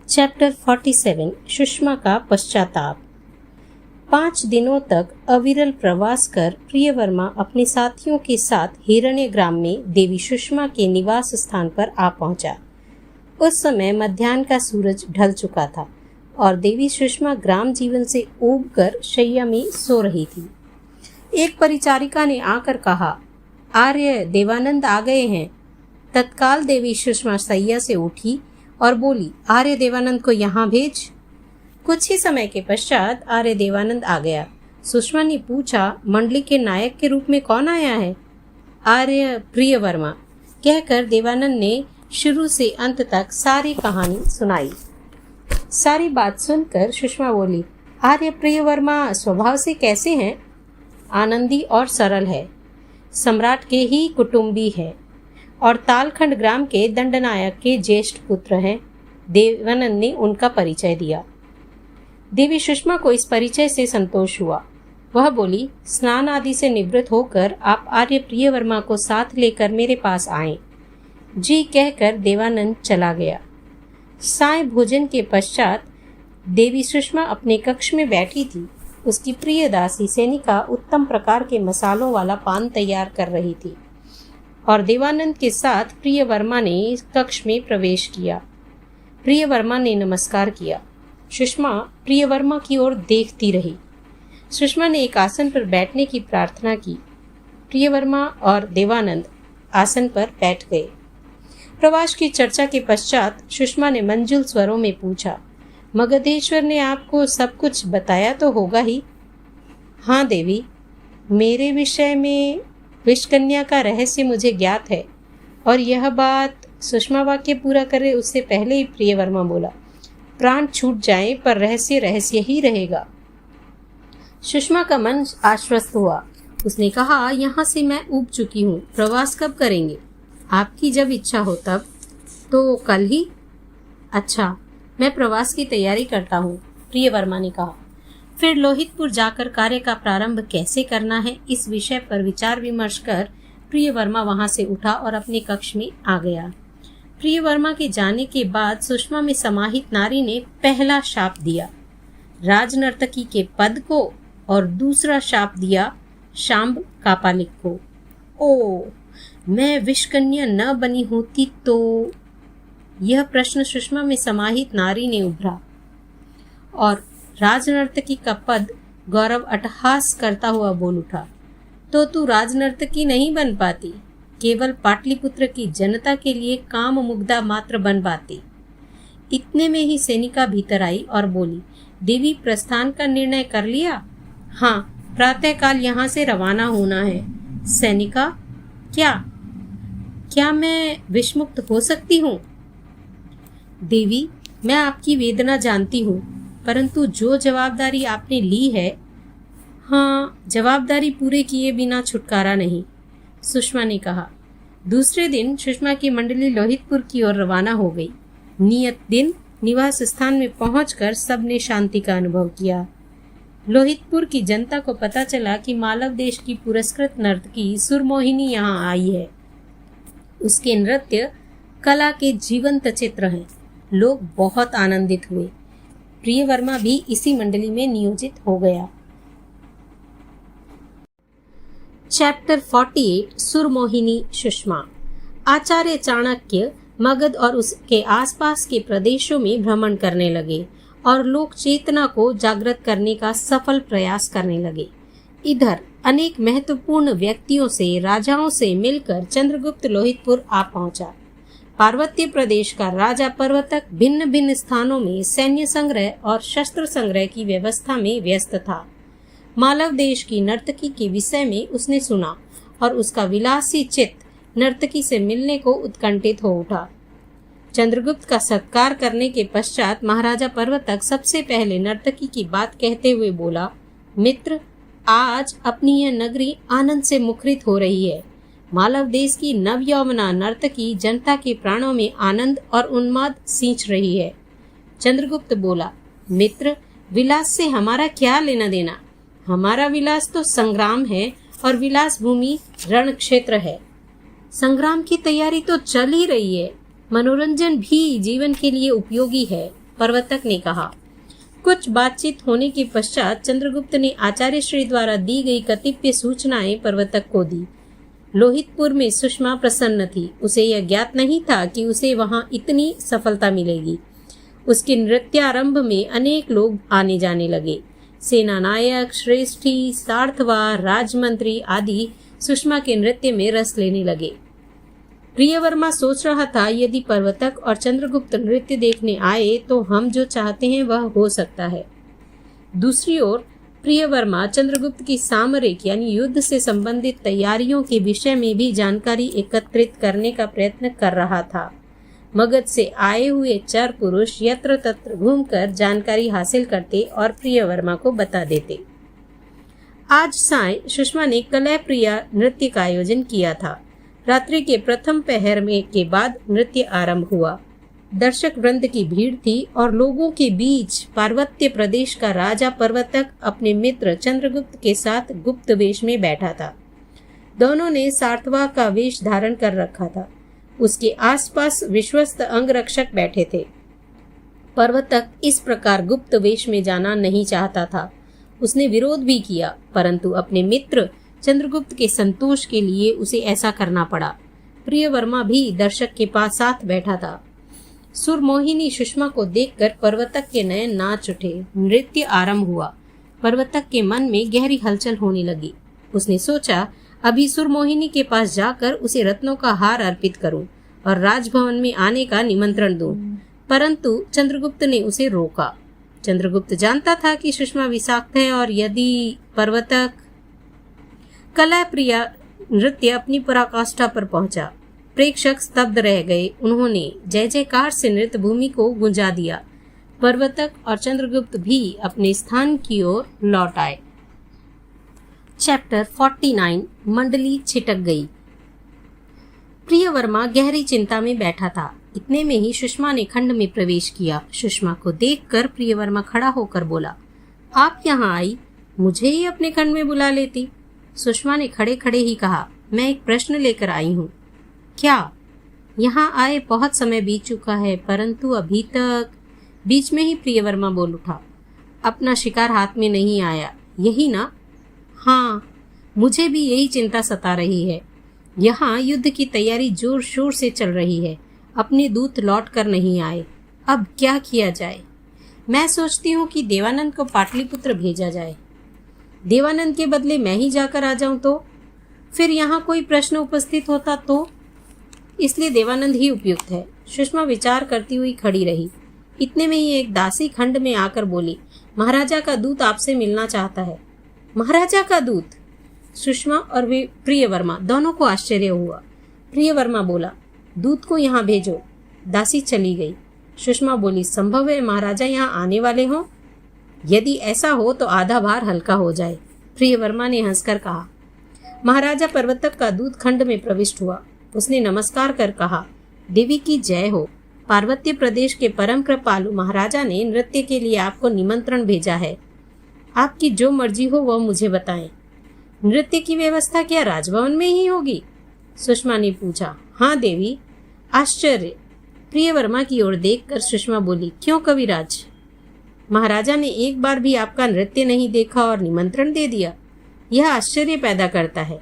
Chapter 47 Sushma का पश्चाताप। 5 दिनों तक अविरल प्रवास कर प्रियवर्मा अपने साथियों के साथ हिरण्यग्राम में देवी सुषमा के निवास स्थान पर आ पहुंचा। उस समय मध्याह्न का सूरज ढल चुका था और देवी सुषमा ग्राम जीवन से ऊब कर शैया में सो रही थी। एक परिचारिका ने आकर कहा, आर्य देवानंद आ गए हैं। तत्काल देवी सुषमा शैया से उठी और बोली, आर्य देवानंद को यहाँ भेज। कुछ ही समय के पश्चात आर्य देवानंद आ गया। सुषमा ने पूछा, मंडली के नायक के रूप में कौन आया है? आर्य प्रियवर्मा, कहकर देवानंद ने शुरू से अंत तक सारी कहानी सुनाई। सारी बात सुनकर सुषमा बोली, आर्य प्रियवर्मा स्वभाव से कैसे हैं? आनंदी और सरल है, सम्राट के ही कुटुंबी है और तालखंड ग्राम के दंडनायक के ज्येष्ठ पुत्र हैं। देवानंद ने उनका परिचय दिया। देवी सुषमा को इस परिचय से संतोष हुआ। वह बोली, स्नान आदि से निवृत्त होकर आप आर्य प्रियवर्मा को साथ लेकर मेरे पास आए। जी कहकर देवानंद चला गया। साय भोजन के पश्चात देवी सुषमा अपने कक्ष में बैठी थी। उसकी प्रिय दासी सैनिका उत्तम प्रकार के मसालों वाला पान तैयार कर रही थी और देवानंद के साथ प्रियवर्मा ने कक्ष में प्रवेश किया। प्रियवर्मा ने नमस्कार किया। सुषमा प्रियवर्मा की ओर देखती रही। सुषमा ने एक आसन पर बैठने की प्रार्थना की। प्रियवर्मा और देवानंद आसन पर बैठ गए। प्रवास की चर्चा के पश्चात सुषमा ने मंजुल स्वरों में पूछा, मगधेश्वर ने आपको सब कुछ बताया तो होगा ही? हाँ देवी, मेरे विषय में विषकन्या का रहस्य मुझे ज्ञात है। और यह बात सुषमा वाक्य पूरा करे उससे पहले ही प्रियवर्मा बोला, प्राण छूट जाए पर रहस्य रहस्य ही रहेगा। सुषमा का मन आश्वस्त हुआ। उसने कहा, यहाँ से मैं ऊब चुकी हूँ, प्रवास कब करेंगे? आपकी जब इच्छा हो तब। तो कल ही? अच्छा, मैं प्रवास की तैयारी करता हूँ, प्रियवर्मा ने कहा। फिर लोहितपुर जाकर कार्य का प्रारंभ कैसे करना है इस विषय पर विचार विमर्श कर प्रियवर्मा वहां से उठा और अपने कक्ष में आ गया। प्रियवर्मा के जाने के बाद सुषमा में समाहित नारी ने पहला शाप दिया राजनर्तकी के पद को और दूसरा शाप दिया शांब कापालिक को। ओ, मैं विषकन्या न बनी होती तो? यह प्रश्न सुषमा में समाहित नारी ने उभरा और राजनर्तकी का पद गौरव अट्टहास करता हुआ बोल उठा, तो तू राजनर्तकी नहीं बन पाती, केवल पाटलिपुत्र की जनता के लिए काम मुग्धा मात्र बन पाती। इतने में ही सैनिका भीतर आई और बोली, देवी प्रस्थान का निर्णय कर लिया? हाँ, प्रातःकाल यहाँ से रवाना होना है। सैनिका, क्या मैं विषमुक्त हो सकती हूँ? देवी, मैं आपकी वेदना जानती हूँ, परंतु जो जवाबदारी आपने ली है, हाँ, जवाबदारी पूरे किए बिना छुटकारा नहीं, सुषमा ने कहा। दूसरे दिन सुषमा की मंडली लोहितपुर की ओर रवाना हो गई। नियत दिन निवास स्थान में पहुंचकर सबने शांति का अनुभव किया। लोहितपुर की जनता को पता चला कि मालव देश की पुरस्कृत नर्तकी सुरमोहिनी यहाँ आई है। उसके नृत्य कला के जीवंत चित्र हैं। लोग बहुत आनंदित हुए। प्रियवर्मा भी इसी मंडली में नियोजित हो गया। चैप्टर 48 सुरमोहिनी सुषमा। आचार्य चाणक्य मगध और उसके आसपास के प्रदेशों में भ्रमण करने लगे और लोक चेतना को जागृत करने का सफल प्रयास करने लगे। इधर अनेक महत्वपूर्ण व्यक्तियों से, राजाओं से मिलकर चंद्रगुप्त लोहितपुर आ पहुंचा। पार्वत्य प्रदेश का राजा पर्वतक भिन्न भिन्न स्थानों में सैन्य संग्रह और शस्त्र संग्रह की व्यवस्था में व्यस्त था। मालव देश की नर्तकी के विषय में उसने सुना और उसका विलासी चित्त नर्तकी से मिलने को उत्कंठित हो उठा। चंद्रगुप्त का सत्कार करने के पश्चात महाराजा पर्वतक सबसे पहले नर्तकी की बात कहते हुए बोला, मित्र, आज अपनी यह नगरी आनंद से मुखरित हो रही है। मालव देश की नव यौवना नर्तकी जनता के प्राणों में आनंद और उन्माद सींच रही है। चंद्रगुप्त बोला, मित्र, विलास से हमारा क्या लेना देना? हमारा विलास तो संग्राम है और विलास भूमि रण क्षेत्र है। संग्राम की तैयारी तो चल ही रही है। मनोरंजन भी जीवन के लिए उपयोगी है, प्रवर्तक ने कहा। कुछ बातचीत होने के पश्चात चंद्रगुप्त ने आचार्य श्री द्वारा दी गई कतिपय सूचनाएं प्रवर्तक को दी। लोहितपुर में सुषमा प्रसन्न थी। उसे यह ज्ञात नहीं था कि उसे वहां इतनी सफलता मिलेगी। उसके नृत्यारंभ में अनेक लोग आने जाने लगे। सेना नायक, श्रेष्ठी, सार्थवार, राजमंत्री आदि सुषमा के नृत्य में रस लेने लगे। प्रियवर्मा सोच रहा था, यदि प्रवर्तक और चंद्रगुप्त नृत्य देखने आए तो हम जो चाहते हैं वह हो सकता है। दूसरी ओर प्रियवर्मा चंद्रगुप्त की सामरिक यानी युद्ध से संबंधित तैयारियों के विषय में भी जानकारी एकत्रित करने का प्रयत्न कर रहा था। मगध से आए हुए चार पुरुष यत्र तत्र घूमकर जानकारी हासिल करते और प्रियवर्मा को बता देते। आज साय सुषमा ने कलह प्रिया नृत्य का आयोजन किया था। रात्रि के प्रथम पहर में के बाद नृत्य आरंभ हुआ। दर्शक वृंद की भीड़ थी और लोगों के बीच पार्वत्य प्रदेश का राजा प्रवर्तक अपने मित्र चंद्रगुप्त के साथ गुप्त वेश में बैठा था। दोनों ने सार्थवा का वेश धारण कर रखा था। उसके आसपास विश्वस्त अंगरक्षक बैठे थे। प्रवर्तक इस प्रकार गुप्त वेश में जाना नहीं चाहता था। उसने विरोध भी किया, परंतु अपने मित्र चंद्रगुप्त के संतोष के लिए उसे ऐसा करना पड़ा। प्रियवर्मा भी दर्शक के पास साथ बैठा था। सुरमोहिनी सुषमा को देखकर प्रवर्तक के नयन नाच उठे। नृत्य आरंभ हुआ। प्रवर्तक के मन में गहरी हलचल होने लगी। उसने सोचा, अभी सुरमोहिनी के पास जाकर उसे रत्नों का हार अर्पित करूं और राजभवन में आने का निमंत्रण दूं। परंतु चंद्रगुप्त ने उसे रोका। चंद्रगुप्त जानता था कि सुषमा विषाक्त है और यदि प्रवर्तक कला प्रिया नृत्य अपनी पराकाष्ठा पर पहुंचा। प्रेक्षक स्तब्ध रह गए। उन्होंने जय जयकार से नृत्य भूमि को गुंजा दिया। प्रवर्तक और चंद्रगुप्त भी अपने स्थान की ओर लौट आए। चैप्टर 49 मंडली छिटक गई। प्रियवर्मा गहरी चिंता में बैठा था। इतने में ही सुषमा ने खंड में प्रवेश किया। सुषमा को देखकर प्रियवर्मा खड़ा होकर बोला, आप यहाँ आई, मुझे ही अपने खंड में बुला लेती। सुषमा ने खड़े खड़े ही कहा, मैं एक प्रश्न लेकर आई हूँ। क्या? यहाँ आए बहुत समय बीत चुका है, परंतु अभी तक। बीच में ही प्रियवर्मा बोल उठा, अपना शिकार हाथ में नहीं आया, यही ना? हाँ, मुझे भी यही चिंता सता रही है। यहाँ युद्ध की तैयारी जोर शोर से चल रही है। अपने दूत लौट कर नहीं आए। अब क्या किया जाए? मैं सोचती हूँ कि देवानंद को पाटलिपुत्र भेजा जाए। देवानंद के बदले मैं ही जाकर आ जाऊं तो? फिर यहाँ कोई प्रश्न उपस्थित होता तो? इसलिए देवानंद ही उपयुक्त है। सुषमा विचार करती हुई खड़ी रही। इतने में ही एक दासी खंड में आकर बोली, महाराजा का दूत आपसे मिलना चाहता है। महाराजा का दूत? सुषमा और वे प्रियवर्मा दोनों को आश्चर्य हुआ। प्रियवर्मा बोला, दूत को यहाँ भेजो। दासी चली गई। सुषमा बोली, संभव है महाराजा यहाँ आने वाले हों? यदि ऐसा हो तो आधा भार हल्का हो जाए। प्रियवर्मा ने हंसकर कहा। महाराजा प्रवर्तक का दूत खंड में प्रविष्ट हुआ। उसने नमस्कार कर कहा, देवी की जय हो। पार्वत्य प्रदेश के परम कृपालु महाराजा ने नृत्य के लिए आपको निमंत्रण भेजा है। आपकी जो मर्जी हो वह मुझे बताएं। नृत्य की व्यवस्था क्या राजभवन में ही होगी? सुषमा ने पूछा। हाँ देवी। आश्चर्य। प्रियवर्मा की ओर देखकर सुषमा बोली, क्यों कविराज? महाराजा ने एक बार भी आपका नृत्य नहीं देखा और निमंत्रण दे दिया। यह आश्चर्य पैदा करता है।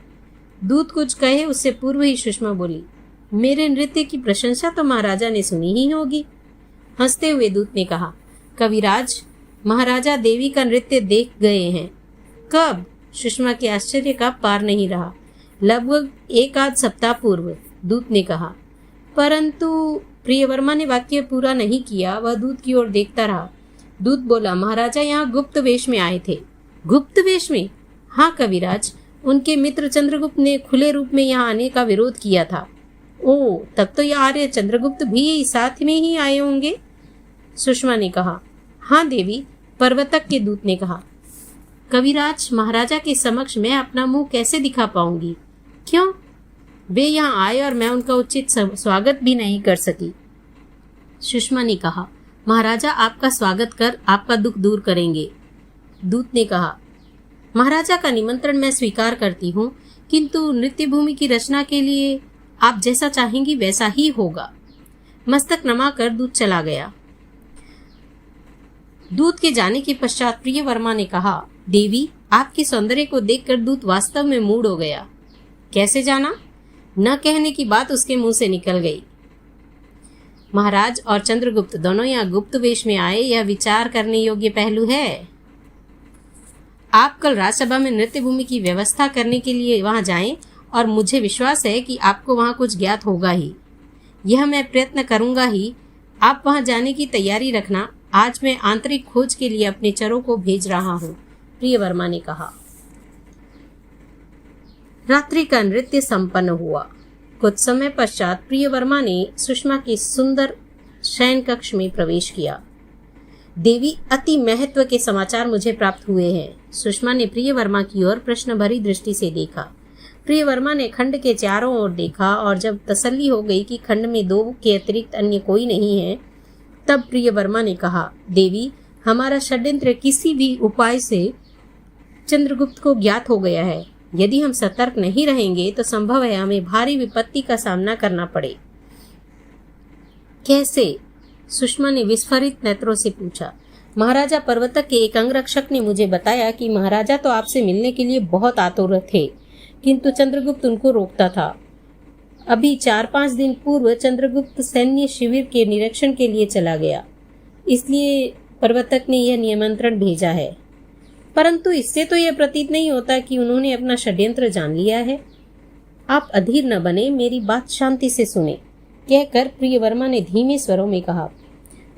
दूत कुछ कहे उससे पूर्व ही सुषमा बोली, मेरे नृत्य की प्रशंसा तो महाराजा ने सुनी ही होगी। हंसते हुए दूत ने कहा, कविराज, महाराजा देवी का नृत्य देख गए हैं। कब? सुषमा के आश्चर्य का पार नहीं रहा। लगभग एक आध सप्ताह पूर्व, दूत ने कहा। परंतु प्रियवर्मा ने वाक्य पूरा नहीं किया। वह दूत की ओर देखता रहा। दूत बोला, महाराजा यहाँ गुप्त वेश में आए थे। गुप्त वेश में? हाँ कविराज, उनके मित्र चंद्रगुप्त ने खुले रूप में यहाँ आने का विरोध किया था। ओ, तब तो यह आर्य चंद्रगुप्त भी साथ में ही आए होंगे। सुषमा ने कहा। हाँ देवी, प्रवर्तक के दूत ने कहा। कविराज, महाराजा के समक्ष मैं अपना मुंह कैसे दिखा पाऊंगी? क्यों? वे यहाँ आए और मैं उनका उचित स्वागत भी नहीं कर सकी। सुषमा ने कहा, महाराजा आपका स्वागत कर आपका दुख दूर करेंगे। दूत ने कहा, महाराजा का निमंत्रण मैं स्वीकार करती हूँ, किंतु नृत्य भूमि की रचना के लिए आप जैसा चाहेंगी वैसा ही होगा। मस्तक नमाकर दूत चला गया। दूत के जाने के पश्चात प्रिय वर्मा ने कहा, देवी, आपके सौंदर्य को देखकर दूत वास्तव में मूड हो गया। कैसे जाना? न कहने की बात उसके मुंह से निकल गई। महाराज और चंद्रगुप्त दोनों यहाँ गुप्त वेश में आए, यह विचार करने योग्य पहलू है। आप कल राजसभा में नृत्य भूमि की व्यवस्था करने के लिए वहां जाएं और मुझे विश्वास है कि आपको वहां कुछ ज्ञात होगा ही। यह मैं प्रयत्न करूंगा ही। आप वहां जाने की तैयारी रखना। आज मैं आंतरिक खोज के लिए अपने चरों को भेज रहा हूँ, प्रिय वर्मा ने कहा। रात्रि का नृत्य संपन्न हुआ। कुछ समय पश्चात प्रिय वर्मा ने सुषमा के सुंदर शयन कक्ष में प्रवेश किया। देवी, अति महत्व के समाचार मुझे प्राप्त हुए हैं। सुषमा ने प्रिय वर्मा की ओर प्रश्न भरी दृष्टि से देखा। प्रिय वर्मा ने खंड के चारों ओर देखा और जब तसल्ली हो गई कि खंड में 2 के अतिरिक्त अन्य कोई नहीं है, तब प्रिय वर्मा ने कहा, देवी, हमारा षड्यंत्र किसी भी उपाय से चंद्रगुप्त को ज्ञात हो गया है। यदि हम सतर्क नहीं रहेंगे तो संभव है हमें भारी विपत्ति का सामना करना पड़े। कैसे? सुषमा ने विस्फारित नेत्रों से पूछा। महाराजा पर्वतक के एक अंगरक्षक ने मुझे बताया कि महाराजा तो आपसे मिलने के लिए बहुत आतुर थे, किंतु चंद्रगुप्त उनको रोकता था। अभी 4-5 दिन पूर्व चंद्रगुप्त सैन्य शिविर के निरीक्षण के लिए चला गया, इसलिए पर्वतक ने यह निमंत्रण भेजा है। परंतु इससे तो यह प्रतीत नहीं होता कि उन्होंने अपना षड्यंत्र जान लिया है। आप अधीर न बने, मेरी बात शांति से सुने, कहकर प्रिय वर्मा ने धीमे स्वरों में कहा,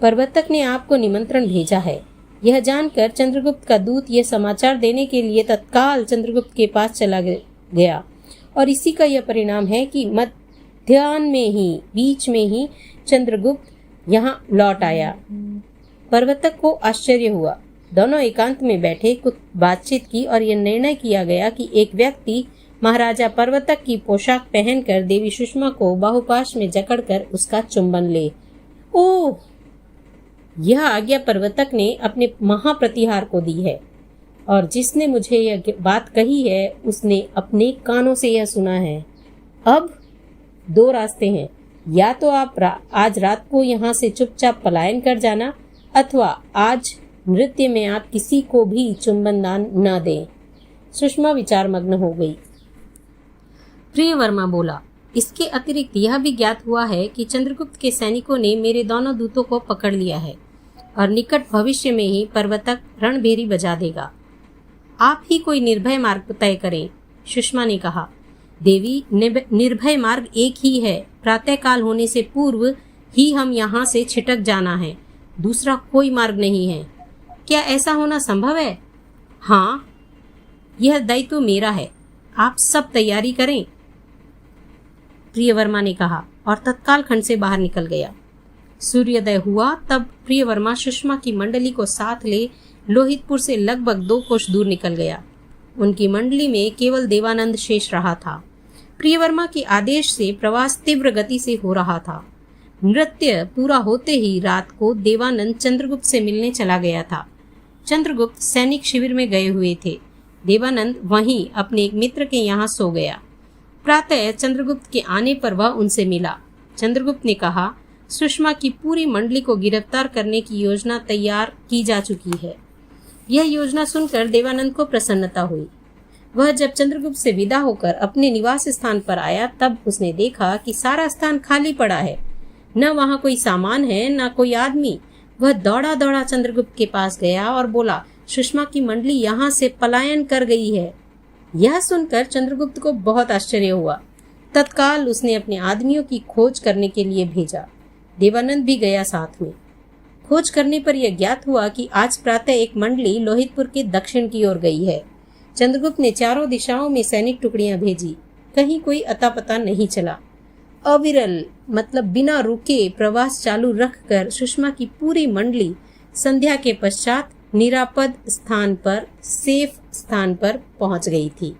पर्वतक ने आपको निमंत्रण भेजा है। यह जानकर चंद्रगुप्त का दूत यह समाचार देने के लिए तत्काल चंद्रगुप्त के पास चला गया और इसी का यह परिणाम है कि मध्याह्न में ही, बीच में ही चंद्रगुप्त यहाँ लौट आया। पर्वतक को आश्चर्य हुआ। दोनों एकांत में बैठे कुछ बातचीत की और यह निर्णय किया गया कि एक व्यक्ति महाराजा पर्वतक की पोशाक पहनकर देवी सुषमा को बाहुपाश में जकड़कर उसका चुंबन ले। ओह! यह आज्ञा पर्वतक ने अपने महाप्रतिहार को दी है और जिसने मुझे यह बात कही है उसने अपने कानों से यह सुना है। अब 2 रास्ते हैं, या तो आप आज रात को यहाँ से चुपचाप पलायन कर जाना, अथवा आज नृत्य में आप किसी को भी चुंबन दान न दें। सुषमा विचार मग्न हो गई। प्रिय वर्मा बोला, इसके अतिरिक्त यह भी ज्ञात हुआ है कि चंद्रगुप्त के सैनिकों ने मेरे दोनों दूतों को पकड़ लिया है और निकट भविष्य में ही पर्वतक रणभेरी बजा देगा। आप ही कोई निर्भय मार्ग तय करें। सुषमा ने कहा, देवी, निर्भय मार्ग एक ही है। प्रातःकाल होने से पूर्व ही हम यहाँ से छिटक जाना है, दूसरा कोई मार्ग नहीं है। क्या ऐसा होना संभव है? हाँ, यह दायित्व मेरा है। आप सब तैयारी करें, प्रिय वर्मा ने कहा और तत्काल खंड से बाहर निकल गया। सूर्योदय हुआ तब प्रिय वर्मा सुषमा की मंडली को साथ ले लोहितपुर से लगभग 2 कोस दूर निकल गया। उनकी मंडली में केवल देवानंद शेष रहा था। प्रिय वर्मा के आदेश से प्रवास तीव्र गति से हो रहा था। नृत्य पूरा होते ही रात को देवानंद चंद्रगुप्त से मिलने चला गया था। चंद्रगुप्त सैनिक शिविर में गए हुए थे। देवानंद वहीं अपने एक मित्र के यहाँ सो गया। प्रातः चंद्रगुप्त के आने पर वह उनसे मिला। चंद्रगुप्त ने कहा, सुषमा की पूरी मंडली को गिरफ्तार करने की योजना तैयार की जा चुकी है। यह योजना सुनकर देवानंद को प्रसन्नता हुई। वह जब चंद्रगुप्त से विदा होकर अपने निवास स्थान पर आया तब उसने देखा कि सारा स्थान खाली पड़ा है। न वहाँ कोई सामान है, न कोई आदमी। वह दौड़ा दौड़ा चंद्रगुप्त के पास गया और बोला, सुषमा की मंडली यहाँ से पलायन कर गई है। यह सुनकर चंद्रगुप्त को बहुत आश्चर्य हुआ। तत्काल उसने अपने आदमियों की खोज करने के लिए भेजा। देवानंद भी गया साथ में। खोज करने पर यह ज्ञात हुआ कि आज प्रातः एक मंडली लोहितपुर के दक्षिण की ओर गई है। चंद्रगुप्त ने चारों दिशाओं में सैनिक टुकड़ियां भेजी, कहीं कोई अता पता नहीं चला। अविरल मतलब बिना रुके प्रवास चालू रखकर सुषमा की पूरी मंडली संध्या के पश्चात निरापद स्थान पर, सेफ स्थान पर पहुंच गई थी।